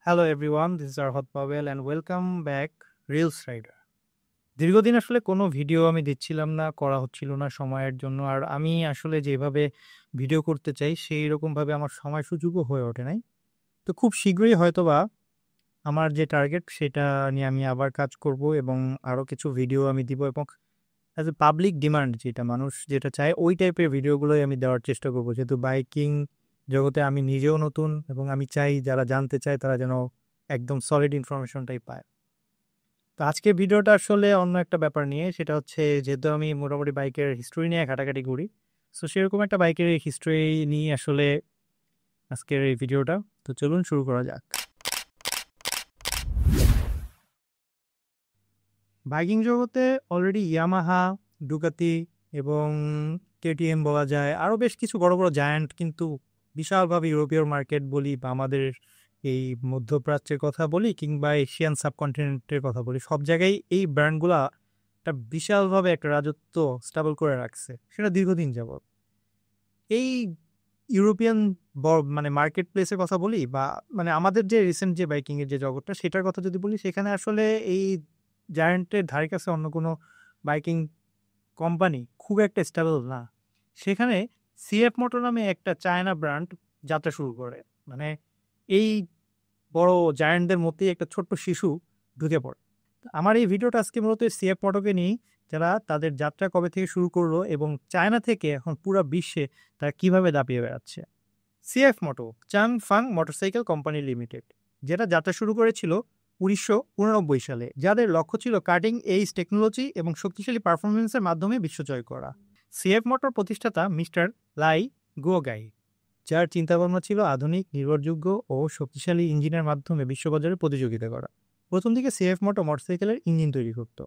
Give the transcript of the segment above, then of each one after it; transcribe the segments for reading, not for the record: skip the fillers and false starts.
Hello everyone, this is Arhat Pavel and welcome back reels rider. দীর্ঘদিন আসলে কোনো ভিডিও আমি দিচ্ছিলাম না, করা হচ্ছিল না সময়ের জন্য। আর আমি আসলে যেভাবে ভিডিও করতে চাই সেই রকমভাবে আমার সময় সুযোগও হয়ে ওঠে নাই। তো খুব শীঘ্রই হয়তোবা আমার যে টার্গেট সেটা নিয়ে আমি আবার কাজ করব এবং আরও কিছু ভিডিও আমি দিব এবং অ্যাজ এ পাবলিক ডিমান্ড যেটা মানুষ যেটা চায় ওই টাইপের ভিডিওগুলোই আমি দেওয়ার চেষ্টা করবো, যেহেতু বাইকিং জগতে আমি নিজেও নতুন এবং আমি চাই যারা জানতে চায় তারা যেন একদম সলিড ইনফরমেশনটাই পায়। তো আজকে ভিডিওটা আসলে অন্য একটা ব্যাপার নিয়ে, সেটা হচ্ছে যেহেতু আমি মোটামুটি বাইকের হিস্ট্রি নিয়ে ঘাটাঘাটি করি, সো সেরকম একটা বাইকের হিস্ট্রি নিয়ে আসলে আজকের এই ভিডিওটা। তো চলুন শুরু করা যাক। বাইকিং জগতে অলরেডি ইয়ামাহা, ডুকাতি এবং কেটিএম বলা যায়, আরও বেশ কিছু বড় বড় জায়ান্ট, কিন্তু বিশালভাবে ইউরোপীয় মার্কেট বলি বা আমাদের এই মধ্যপ্রাচ্যের কথা বলি কিংবা এশিয়ান সাবকন্টিনেন্টের কথা বলি, সব জায়গায় এই ব্র্যান্ডগুলা একটা বিশালভাবে একটা রাজত্ব স্টাবল করে রাখছে, সেটা দীর্ঘদিন যাবত। এই ইউরোপিয়ান মানে মার্কেট প্লেসের কথা বলি বা মানে আমাদের যে রিসেন্ট যে বাইকিংয়ের যে জগৎটা সেটার কথা যদি বলি, সেখানে আসলে এই জায়ান্টের ধারে কাছে অন্য কোনো বাইকিং কোম্পানি খুব একটা স্টেবল না। সেখানে সিএফ মোটর নামে একটা চায়না ব্র্যান্ড যাত্রা শুরু করে। মানে এই বড় জায়ান্টদের মধ্যেই একটা ছোট্ট শিশু ঢুকে পড়ে। আমার এই ভিডিওটা আজকে মূলত সিএফ মোটরকে নিয়ে, যারা তাদের যাত্রা কবে থেকে শুরু করলো এবং চায়না থেকে এখন পুরো বিশ্বে তারা কিভাবে দাপিয়ে বেড়াচ্ছে। সিএফ মোটো চাং ফাং মোটরসাইকেল কোম্পানি লিমিটেড, যেটা যাত্রা শুরু করেছিল 1989 সালে, যাদের লক্ষ্য ছিল কাটিং এইজ টেকনোলজি এবং শক্তিশালী পারফরমেন্সের মাধ্যমে বিশ্ব জয় করা। সিএফ মোটর প্রতিষ্ঠাতা মিস্টার লাই গুয়োগাই, যার চিন্তাভাবনা ছিল আধুনিক, নির্ভরযোগ্য ও শক্তিশালী ইঞ্জিনের মাধ্যমে বিশ্ববাজারে প্রতিযোগিতা করা। প্রথম দিকে সিএফ মোটো মোটরসাইকেলের ইঞ্জিন তৈরি করত,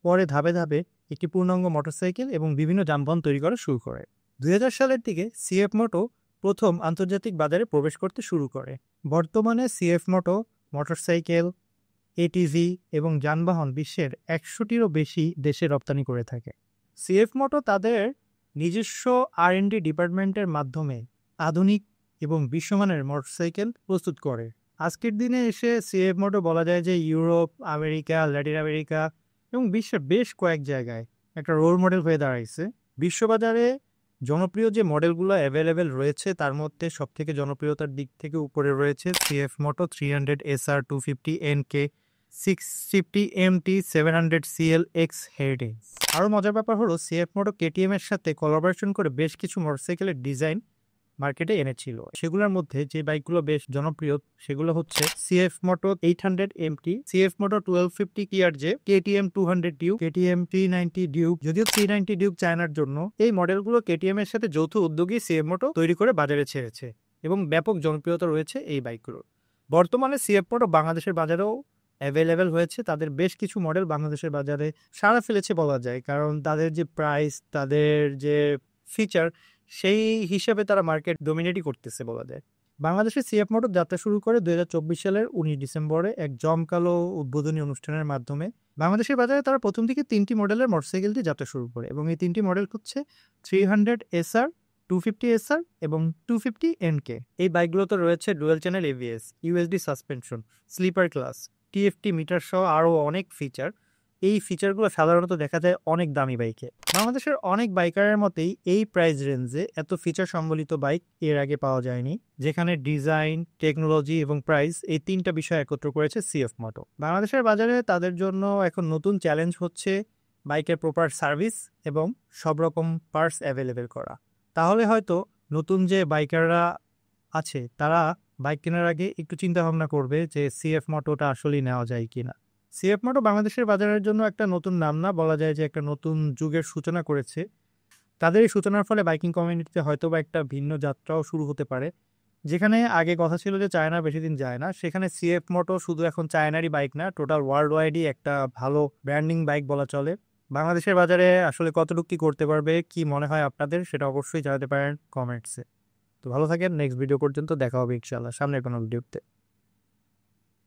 পরে ধাপে ধাপে একটি পূর্ণাঙ্গ মোটরসাইকেল এবং বিভিন্ন যানবাহন তৈরি করা শুরু করে। 2000 সালের দিকে সিএফ মোটো প্রথম আন্তর্জাতিক বাজারে প্রবেশ করতে শুরু করে। বর্তমানে সিএফ মোটো মোটরসাইকেল, এটিভি এবং যানবাহন বিশ্বের 100টিরও বেশি দেশে রপ্তানি করে থাকে। সিএফ মোটো তাদের নিজস্ব আর&ডি ডিপার্টমেন্টের মাধ্যমে আধুনিক এবং বিশ্বমানের মোটরসাইকেল প্রস্তুত করে। আজকের দিনে এসে সিএফ মোটো বলা যায় যে ইউরোপ, আমেরিকা, ল্যাটিন আমেরিকা এবং বিশ্বের বেশ কয়েক জায়গায় একটা রোল মডেল হয়ে দাঁড়াইছে। বিশ্ববাজারে জনপ্রিয় যে মডেলগুলো অ্যাভেলেবেল রয়েছে তার মধ্যে সবথেকে জনপ্রিয়তার দিক থেকে উপরে রয়েছে সিএফ মোটো 300 SR, 250 NK, 650 MT, 700 CL X heritage. আরও মজার ব্যাপার হলো সিএফ মোটো কেটিএম এর সাথে কোলাবোরেশন করে বেশ কিছু মোটরসাইকেলের ডিজাইন মার্কেটে এনেছিল। সেগুলোর মধ্যে যে বাইকগুলো বেশ জনপ্রিয় সেগুলো হচ্ছে সিএফ মোটো 800 MT, সিএফ মোটো 1250 TRJ, KTM 200 Duke, KTM 390 Duke. যদিও 390 ডিউক চায়নার জন্য, এই মডেলগুলো কেটিএম এর সাথে যৌথ উদ্যোগী সিএফ মোটো তৈরি করে বাজারে ছেড়েছে এবং ব্যাপক জনপ্রিয়তা রয়েছে এই বাইকগুলোর। বর্তমানে সিএফ মোটো বাংলাদেশের বাজারেও অ্যাভেলেবেল হয়েছে। তাদের বেশ কিছু মডেল বাংলাদেশের বাজারে সাড়া ফেলেছে বলা যায়, কারণ তাদের যে প্রাইস, তাদের যে ফিচার, সেই হিসাবে তারা মার্কেট ডোমিনেটই করতেছে বলা যায়। বাংলাদেশে সিএফ মোটর যাত্রা শুরু করে 2024 সালের 19 ডিসেম্বরে এক জমকালো উদ্বোধনী অনুষ্ঠানের মাধ্যমে। বাংলাদেশের বাজারে তারা প্রথম দিকে 3টি মডেলের মোটরসাইকেল দিয়ে যাত্রা শুরু করে এবং এই 3টি মডেল হচ্ছে 300 SR, 250 SR এবং 250 NK। এই বাইকগুলোতে রয়েছে dual channel ABS, USD suspension, slipper clutch, TFT meter সহ আরও অনেক ফিচার। এই ফিচারগুলো সাধারণত দেখা যায় অনেক দামি বাইকে। বাংলাদেশের অনেক বাইকারের মতেই এই প্রাইস রেঞ্জে এত ফিচার সম্বলিত বাইক এর আগে পাওয়া যায়নি, যেখানে ডিজাইন, টেকনোলজি এবং প্রাইস এই তিনটা বিষয় একত্র করেছে সিএফ মোটো। বাংলাদেশের বাজারে তাদের জন্য এখন নতুন চ্যালেঞ্জ হচ্ছে বাইকের প্রপার সার্ভিস এবং সব রকম পার্টস অ্যাভেলেবেল করা। তাহলে হয়তো নতুন যে বাইকাররা আছে তারা বাইক কেনার আগে একটু চিন্তা ভাবনা করবে যে সিএফ মোটোটা আসলেই নেওয়া যায় কিনা। সিএফ মোটো বাংলাদেশের বাজারের জন্য একটা নতুন নাম না, বলা যায় যে একটা নতুন যুগের সূচনা করেছে। তাদের এই সূচনার ফলে বাইকিং কমিউনিটিতে হয়তো বা একটা ভিন্ন যাত্রাও শুরু হতে পারে। যেখানে আগে কথা ছিল যে চায়না বেশি দিন যায় না, সেখানে সিএফ মোটো শুধু এখন চায়নারই বাইক না, টোটাল ওয়ার্ল্ড ওয়াইডই একটা ভালো ব্র্যান্ডিং বাইক বলা চলে। বাংলাদেশের বাজারে আসলে কতটুকু কি করতে পারবে, কি মনে হয় আপনাদের, সেটা অবশ্যই জানাতে পারেন কমেন্টসে। তো ভালো থাকেন, নেক্সট ভিডিও পর্যন্ত দেখা হবে ইনশাআল্লাহ সামনের কোনো ভিডিওতে।